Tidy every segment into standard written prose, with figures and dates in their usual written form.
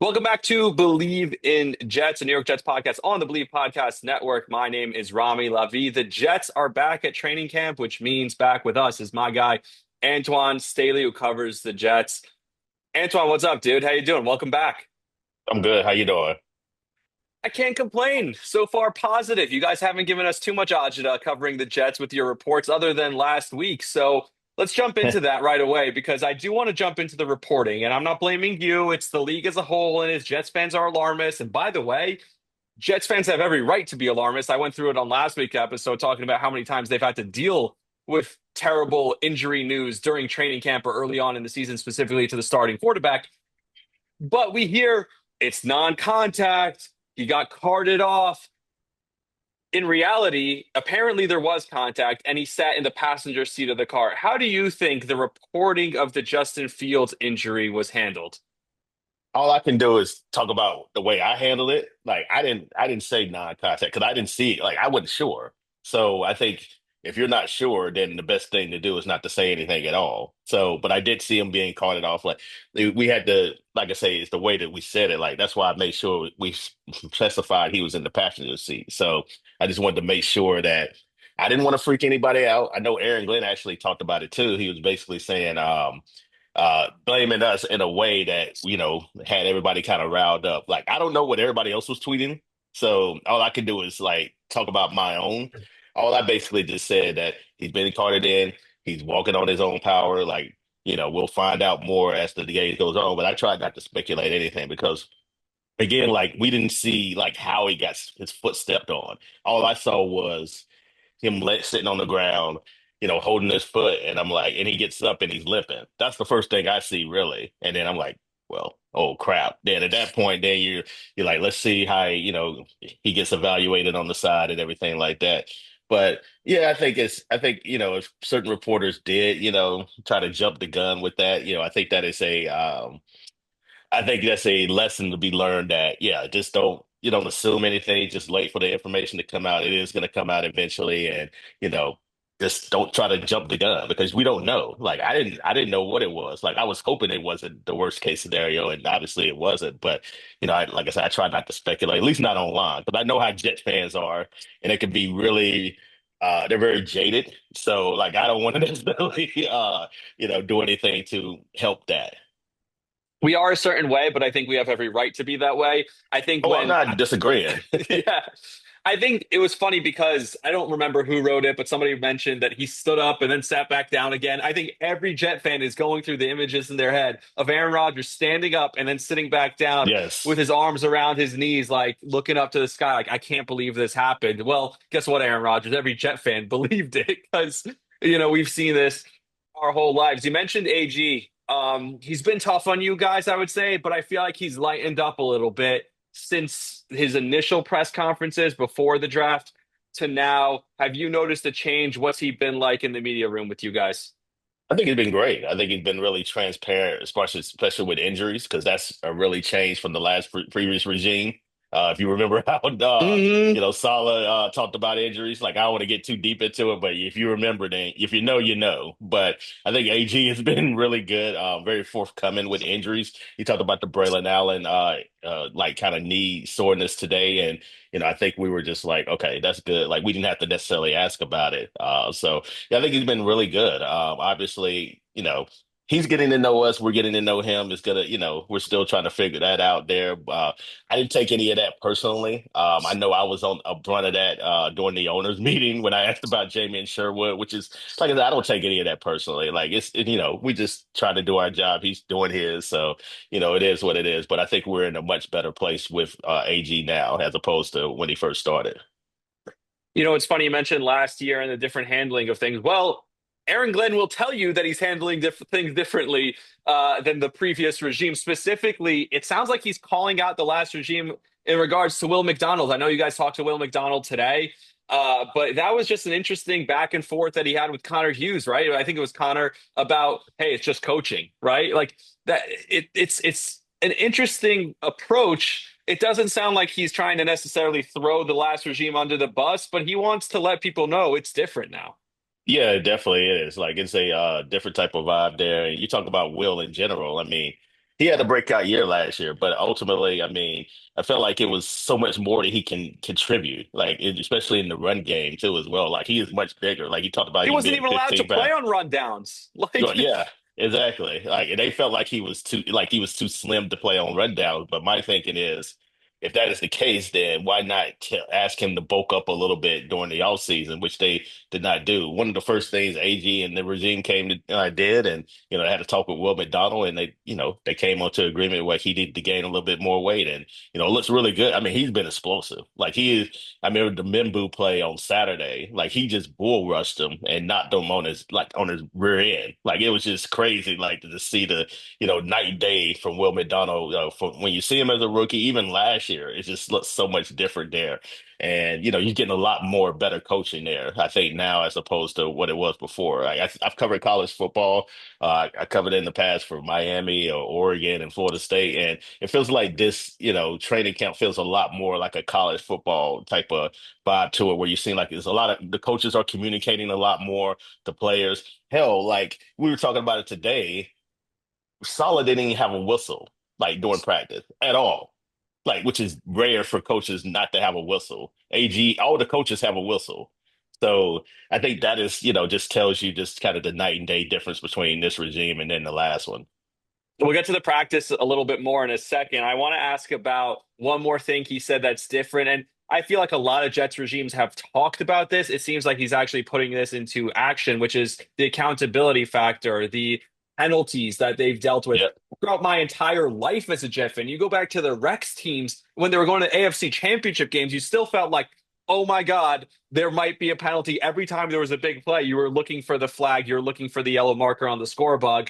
Welcome back to Believe in Jets, a New York Jets podcast on the Believe Podcast Network. My name is Rami Lavi. The Jets are back at training camp, which means back with us is my guy, Antwan Staley, who covers the Jets. Antwan, what's up, dude? How you doing? Welcome back. I'm good. How you doing? I can't complain. So far, positive. You guys haven't given us too much agita covering the Jets with your reports other than last week. So let's jump into that right away because I do want to jump into the reporting. And I'm not blaming you. It's the league as a whole, and it's Jets fans are alarmist. And by the way, Jets fans have every right to be alarmist. I went through it on last week's episode talking about how many times they've had to deal with terrible injury news during training camp or early on in the season, specifically to the starting quarterback. But we hear it's non-contact. He got carted off. In reality, apparently there was contact and he sat in the passenger seat of the car. How do you think the reporting of the Justin Fields injury was handled? All I can do is talk about the way I handled it. Like I didn't say non-contact because I didn't see it. Like I wasn't sure. So I think if you're not sure, then the best thing to do is not to say anything at all. So, but I did see him being carted off. Like we had to, like I say, it's the way that we said it. Like that's why I made sure we specified he was in the passenger seat. So I just wanted to make sure that I didn't want to freak anybody out. I know Aaron Glenn actually talked about it too. He was basically saying, blaming us in a way that, had everybody kind of riled up. Like, I don't know what everybody else was tweeting. So all I can do is like talk about my own. All I basically just said that he's been carted in, he's walking on his own power. Like, we'll find out more as the game goes on. But I tried not to speculate anything because again, like we didn't see like how he got his foot stepped on. All I saw was him sitting on the ground, holding his foot, and I'm like, and he gets up and he's limping. That's the first thing I see, really. And then I'm like, well, oh crap. Then at that point, then you're like, let's see how he gets evaluated on the side and everything like that. But yeah, I think if certain reporters did try to jump the gun with that, I think that is I think that's a lesson to be learned that, yeah, just don't assume anything. Just wait for the information to come out. It is going to come out eventually. And, you know, just don't try to jump the gun because we don't know. Like I didn't know what it was. Like I was hoping it wasn't the worst case scenario. And obviously it wasn't. But, like I said, I try not to speculate, at least not online, because I know how Jet fans are and it can be really, they're very jaded. So like, I don't want to necessarily, do anything to help that. We are a certain way, but I think we have every right to be that way. I think Oh, I'm when not disagreeing. yeah. I think it was funny because I don't remember who wrote it, but somebody mentioned that he stood up and then sat back down again. I think every Jet fan is going through the images in their head of Aaron Rodgers standing up and then sitting back down with Yes. his arms around his knees, like looking up to the sky, like, I can't believe this happened. Well, guess what, Aaron Rodgers? Every Jet fan believed it because, we've seen this our whole lives. You mentioned AG. He's been tough on you guys, I would say, but I feel like he's lightened up a little bit since his initial press conferences before the draft to now. Have you noticed a change? What's he been like in the media room with you guys? I think he's been great. I think he's been really transparent, especially with injuries, because that's a really change from the last previous regime. If you remember how Hmm. Saleh talked about injuries, like I don't want to get too deep into it, but if you remember, then if you know, you know. But I think AG has been really good, very forthcoming with injuries. He talked about the Braylon Allen like kind of knee soreness today, and I think we were just like, okay, that's good. Like we didn't have to necessarily ask about it. So yeah, I think he's been really good. Obviously, he's getting to know us. We're getting to know him. It's gonna, we're still trying to figure that out there. I didn't take any of that personally. I know I was on up front of that during the owners' meeting when I asked about Jamie and Sherwood, which is like I said, I don't take any of that personally. Like we just try to do our job. He's doing his, so it is what it is. But I think we're in a much better place with AG now as opposed to when he first started. It's funny you mentioned last year and the different handling of things. Well, Aaron Glenn will tell you that he's handling things differently than the previous regime. Specifically, it sounds like he's calling out the last regime in regards to Will McDonald. I know you guys talked to Will McDonald today, but that was just an interesting back and forth that he had with Connor Hughes, right? I think it was Connor about, hey, it's just coaching, right? Like that. It's an interesting approach. It doesn't sound like he's trying to necessarily throw the last regime under the bus, but he wants to let people know it's different now. Yeah, it definitely is. Like it's a different type of vibe there. And you talk about Will in general. I mean, he had a breakout year last year, but ultimately, I mean, I felt like it was so much more that he can contribute, like especially in the run game too as well. Like he is much bigger. Like he talked about He him wasn't being even allowed to 15 play pounds. on rundowns. Well, Like, yeah, exactly. Like and they felt like he was too slim to play on rundowns. But my thinking is, if that is the case, then why not ask him to bulk up a little bit during the off season, which they did not do. One of the first things AG and the regime came to did, and they had to talk with Will McDonald, and they came onto agreement where he needed to gain a little bit more weight, and it looks really good. I mean, he's been explosive. Like he is. I remember the Mimbu play on Saturday. Like he just bull rushed him and knocked him on his rear end. Like it was just crazy. Like to see the night and day from Will McDonald. From when you see him as a rookie, even last year, it just looks so much different there. And you're getting a lot more better coaching there. I think now as opposed to what it was before. I've covered college football. I covered it in the past for Miami or Oregon and Florida State, and it feels like this, training camp feels a lot more like a college football type of vibe to it, where you seem like there's a lot of the coaches are communicating a lot more to players. Hell, like we were talking about it today, Solid didn't even have a whistle like during practice at all. Like, which is rare for coaches not to have a whistle. AG, all the coaches have a whistle. So I think that is, just tells you just kind of the night and day difference between this regime and then the last one. we'll get to the practice a little bit more in a second. I want to ask about one more thing he said that's different. And I feel like a lot of Jets regimes have talked about this. It seems like he's actually putting this into action, which is the accountability factor, the penalties that they've dealt with Yeah. throughout my entire life as a Jet fan. You go back to the Rex teams when they were going to AFC championship games, you still felt like, oh my God, there might be a penalty. Every time there was a big play, you were looking for the flag, you were looking for the yellow marker on the scorebook.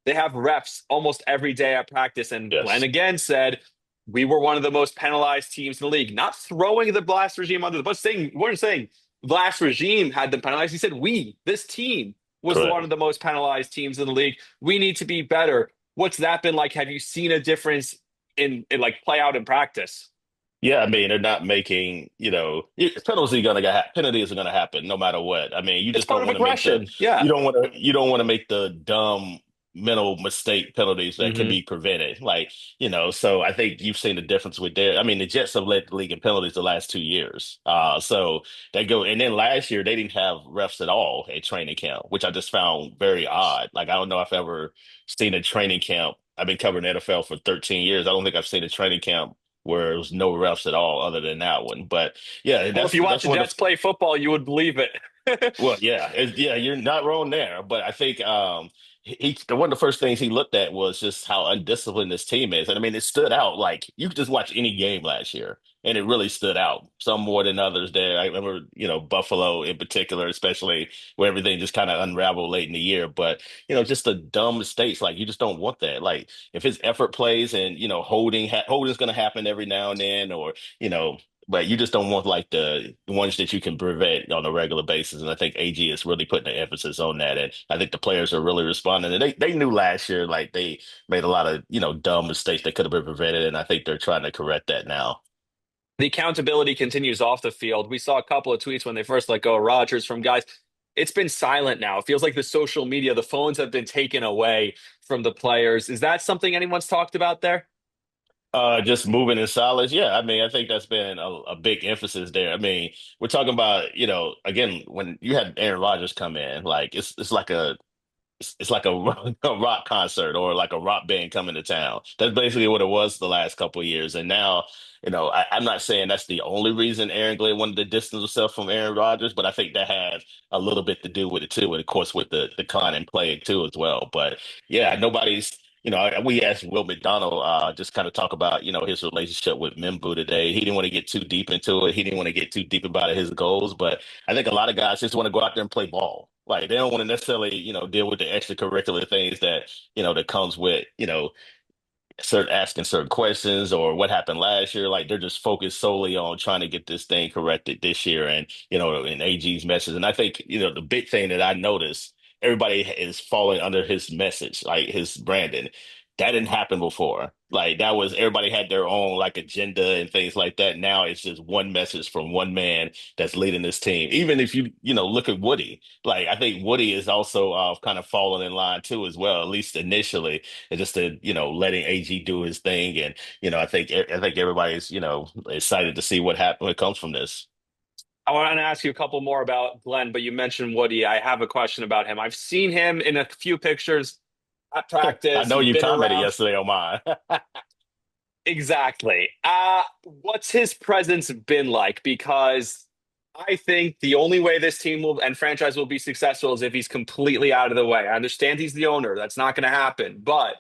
They have refs almost every day at practice. And Glenn Yes. again said, we were one of the most penalized teams in the league. Not throwing the blast regime under the bus, saying, we weren't saying blast regime had them penalized. He said, this team, was Correct. one of the most penalized teams in the league. We need to be better. What's that been like? Have you seen a difference in like play out in practice? Yeah, I mean, they're not making, penalties are gonna happen no matter what. I mean, you It's just part don't of want to make aggression. Yeah. you don't want to make the dumb mental mistake penalties that can Hmm. be prevented. Like, so I think you've seen the difference with their I mean, the Jets have led the league in penalties the last 2 years. So they go and then last year they didn't have refs at all at training camp, which I just found very odd. Like I don't know if I've ever seen a training camp. I've been covering the NFL for 13 years. I don't think I've seen a training camp where there was no refs at all other than that one. But yeah, Well, if you watch that's the one of Jets play football, you would believe it. well, yeah, yeah, you're not wrong there. But I think one of the first things he looked at was just how undisciplined this team is. And I mean, it stood out. Like you could just watch any game last year, and it really stood out. Some more than others there. I remember, Buffalo in particular, especially where everything just kind of unraveled late in the year. But just the dumb mistakes. Like you just don't want that. Like if his effort plays and holding's going to happen every now and then, or you know. But you just don't want like the ones that you can prevent on a regular basis. And I think AG is really putting the emphasis on that. And I think the players are really responding. And they knew last year like they made a lot of, dumb mistakes that could have been prevented. And I think they're trying to correct that now. The accountability continues off the field. We saw a couple of tweets when they first let go of Rodgers from guys. It's been silent now. It feels like the social media, the phones have been taken away from the players. Is that something anyone's talked about there? Just moving in solids. Yeah, I mean, I think that's been a big emphasis there. I mean, we're talking about, again, when you had Aaron Rodgers come in, like it's like a, a rock concert or like a rock band coming to town. That's basically what it was the last couple of years. And now, I'm not saying that's the only reason Aaron Glenn wanted to distance himself from Aaron Rodgers, but I think that has a little bit to do with it too. And of course, with the decline in play too as well. But yeah, nobody's. We asked Will McDonald just kind of talk about, his relationship with Mimbu today. He didn't want to get too deep into it. He didn't want to get too deep about his goals, but I think a lot of guys just want to go out there and play ball. Like they don't want to necessarily, deal with the extracurricular things that, that comes with, certain asking certain questions or what happened last year. Like they're just focused solely on trying to get this thing corrected this year and, in AG's message. And I think, the big thing that I noticed, everybody is falling under his message, like his branding. That didn't happen before. Like that was everybody had their own like agenda and things like that. Now it's just one message from one man that's leading this team. Even if you look at Woody, like I think Woody is also kind of falling in line too as well, at least initially, and just letting AG do his thing. And I think everybody's excited to see what comes from this. I want to ask you a couple more about Glenn, but you mentioned Woody. I have a question about him. I've seen him in a few pictures at I practice. know He's you been commented around. yesterday on mine. Exactly. What's his presence been like? Because I think the only way this team will and franchise will be successful is if he's completely out of the way. I understand he's the owner. That's not going to happen. But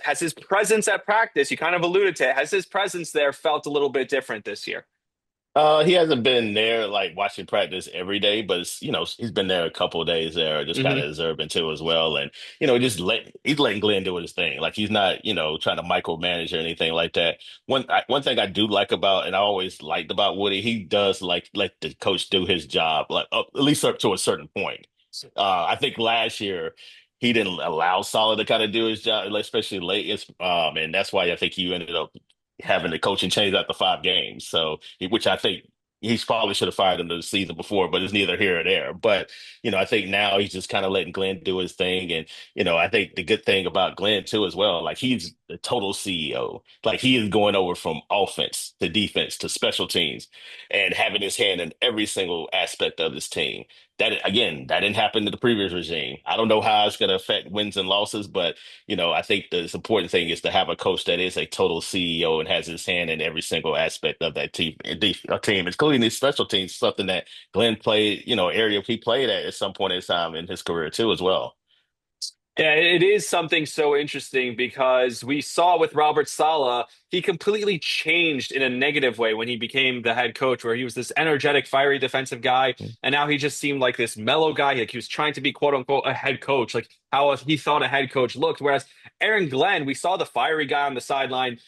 has his presence at practice, you kind of alluded to it, has his presence there felt a little bit different this year? He hasn't been there like watching practice every day, but he's been there a couple of days there, just kind Hmm. of observing too as well. And he's letting Glenn do his thing. Like he's not trying to micromanage or anything like that. One thing I do like about, and I always liked about Woody, he does like let the coach do his job, like at least up to a certain point. I think last year he didn't allow Solid to kind of do his job, like, especially late. And that's why I think he ended up having the coaching change after 5 games. So, which I think he probably should have fired him the season before, but it's neither here or there. But, I think now he's just kind of letting Glenn do his thing. And, I think the good thing about Glenn too, as well, like he's the total CEO. Like he is going over from offense to defense to special teams and having his hand in every single aspect of this team. That again, that didn't happen to the previous regime. I don't know how it's going to affect wins and losses, but I think the important thing is to have a coach that is a total CEO and has his hand in every single aspect of that team, including these special teams, something that Glenn played, area he played at some point in time in his career too, as well. Yeah, it is something so interesting because we saw with Robert Saleh, he completely changed in a negative way when he became the head coach, where he was this energetic, fiery defensive guy, and now he just seemed like this mellow guy. Like he was trying to be quote unquote a head coach, like how he thought a head coach looked. Whereas Aaron Glenn, we saw the fiery guy on the sideline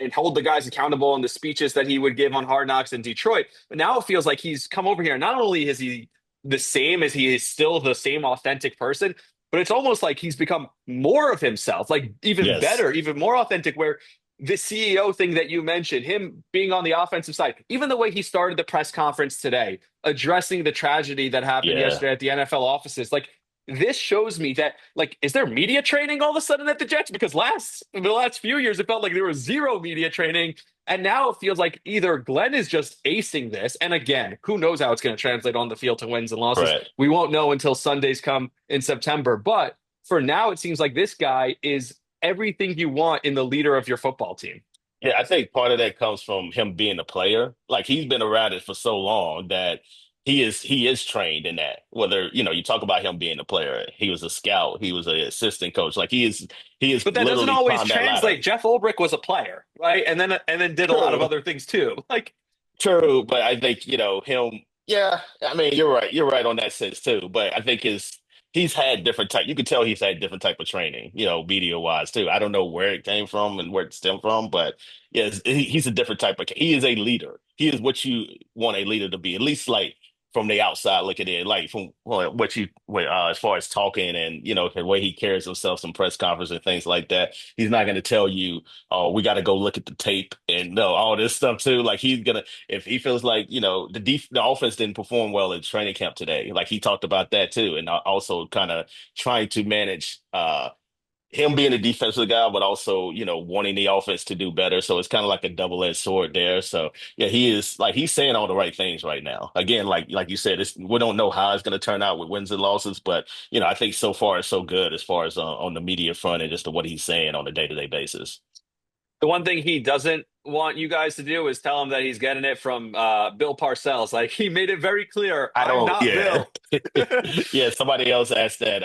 and hold the guys accountable in the speeches that he would give on Hard Knocks in Detroit. But now it feels like he's come over here. Not only is he the same as he is still the same authentic person, but it's almost like he's become more of himself, like even Yes. better, even more authentic. Where the CEO thing that you mentioned, him being on the offensive side, even the way he started the press conference today, addressing the tragedy that happened Yeah. yesterday at the NFL offices, like this shows me that like is there media training all of a sudden at the Jets? Because the last few years it felt like there was zero media training. And now it feels like either Glenn is just acing this, and again, who knows how it's going to translate on the field to wins and losses. Right. We won't know until Sundays come in September. But for now, it seems like this guy is everything you want in the leader of your football team. Yeah, I think part of that comes from him being a player. Like he's been around it for so long that he is trained in that. Whether, you talk about him being a player, he was a scout, he was an assistant coach. Like he is But that doesn't literally always climbed that ladder. translate. Jeff Ulbrich was a player, right? And then did a lot of True. other things too. Like True, but I think, him, yeah, I mean, you're right. You're right on that sense too. But I think he's had different type. You can tell he's had different type of training, media wise too. I don't know where it came from and where it stemmed from, but yes, he's a different type of. He is a leader. He is what you want a leader to be, at least like from the outside looking in, like from as far as talking and the way he carries himself in press conference and things like that. He's not going to tell you, oh, we got to go look at the tape and no all this stuff too. Like he's gonna if he feels like the offense didn't perform well in training camp today, like he talked about that too, and also kind of trying to manage him being a defensive guy, but also wanting the offense to do better. So it's kind of like a double-edged sword there. So yeah, he is like he's saying all the right things right now. Again, like you said, we don't know how it's going to turn out with wins and losses, but I think so far it's so good as far as on the media front and just what he's saying on a day-to-day basis. the one thing he doesn't want you guys to do is tell him that he's getting it from Bill Parcells. Like he made it very clear, I I'm don't, not yeah. Bill. Yeah, somebody else asked that.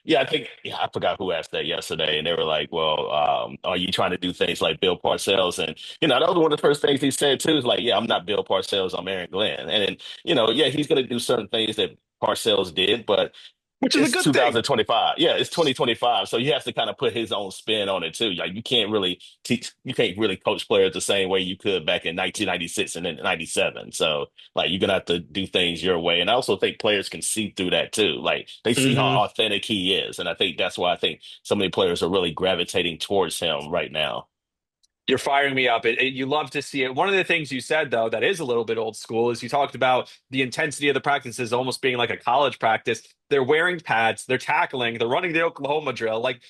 Yeah, I think, yeah, I forgot who asked that yesterday. And they were like, well, are you trying to do things like Bill Parcells? And, that was one of the first things he said too, is like, yeah, I'm not Bill Parcells, I'm Aaron Glenn. And then, yeah, he's going to do certain things that Parcells did, but which is a It's good thing. 2025. Yeah, it's 2025. So he has to kind of put his own spin on it too. Like you can't really coach players the same way you could back in 1996 and then 97. So like you're gonna have to do things your way. And I also think players can see through that too. Like they see how Hmm. authentic he is. And I think that's why I think so many players are really gravitating towards him right now. You're firing me up. You love to see it. One of the things you said, though, that is a little bit old school is you talked about the intensity of the practices almost being like a college practice. They're wearing pads, they're tackling, they're running the Oklahoma drill. Like,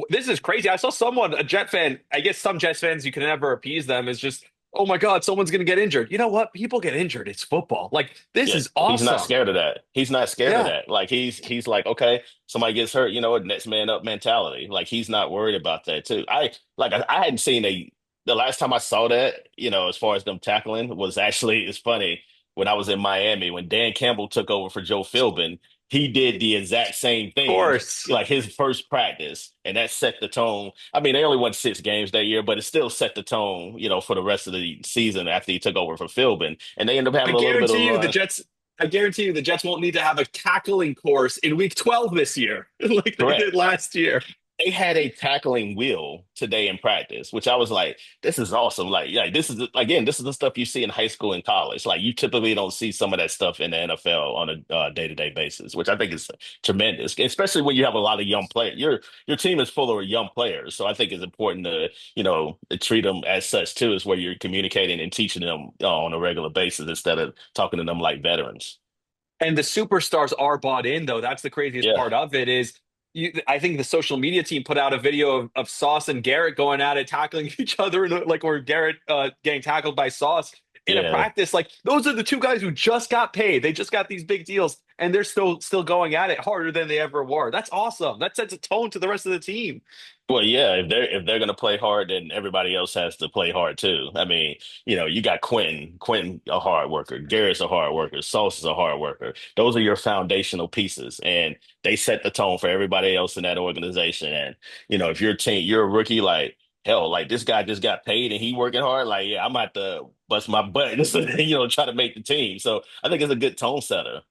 this is crazy. I saw someone, a Jet fan, I guess some Jets fans, you can never appease them, is just, oh my God, someone's going to get injured. You know what? People get injured. It's football. Like, this Yeah, is he's not awesome. scared of that. He's not scared of Yeah. that. Like he's like, okay, somebody gets hurt, you know what, next man up mentality. Like he's not worried about that too. I hadn't seen a the last time I saw that, you know, as far as them tackling was actually it's funny when I was in Miami when Dan Campbell took over for Joe Philbin, he did the exact same Of thing, course. like his first practice, and that set the tone. I mean, they only won 6 games that year, but it still set the tone, you know, for the rest of the season after he took over for Philbin. And they ended up I having a little bit of guarantee you the run. Jets. I guarantee you the Jets won't need to have a tackling course in week 12 this year, like they did Correct. last year. They had a tackling wheel today in practice, which I was like, this is awesome. Like, yeah, this is again, this is the stuff you see in high school and college. Like, you typically don't see some of that stuff in the NFL on a day-to-day basis, which I think is tremendous, especially when you have a lot of young players. Your team is full of young players, so I think it's important to to treat them as such too, is where you're communicating and teaching them on a regular basis instead of talking to them like veterans. And the superstars are bought in, though. That's the craziest Yeah, part of it is I think the social media team put out a video of Sauce and Garrett going at it, tackling each other, like or Garrett getting tackled by Sauce in a yeah. practice. Like those are the two guys who just got paid. They just got these big deals, and they're still going at it harder than they ever were. That's awesome. That sets a tone to the rest of the team. Well, yeah, if they're gonna play hard, then everybody else has to play hard too. I mean, you got Quentin a hard worker, Garrett's a hard worker, Sauce is a hard worker. Those are your foundational pieces, and they set the tone for everybody else in that organization. And if you're a rookie, like hell, like this guy just got paid and he working hard, like yeah, I'm about to bust my butt, just to, try to make the team. So I think it's a good tone setter.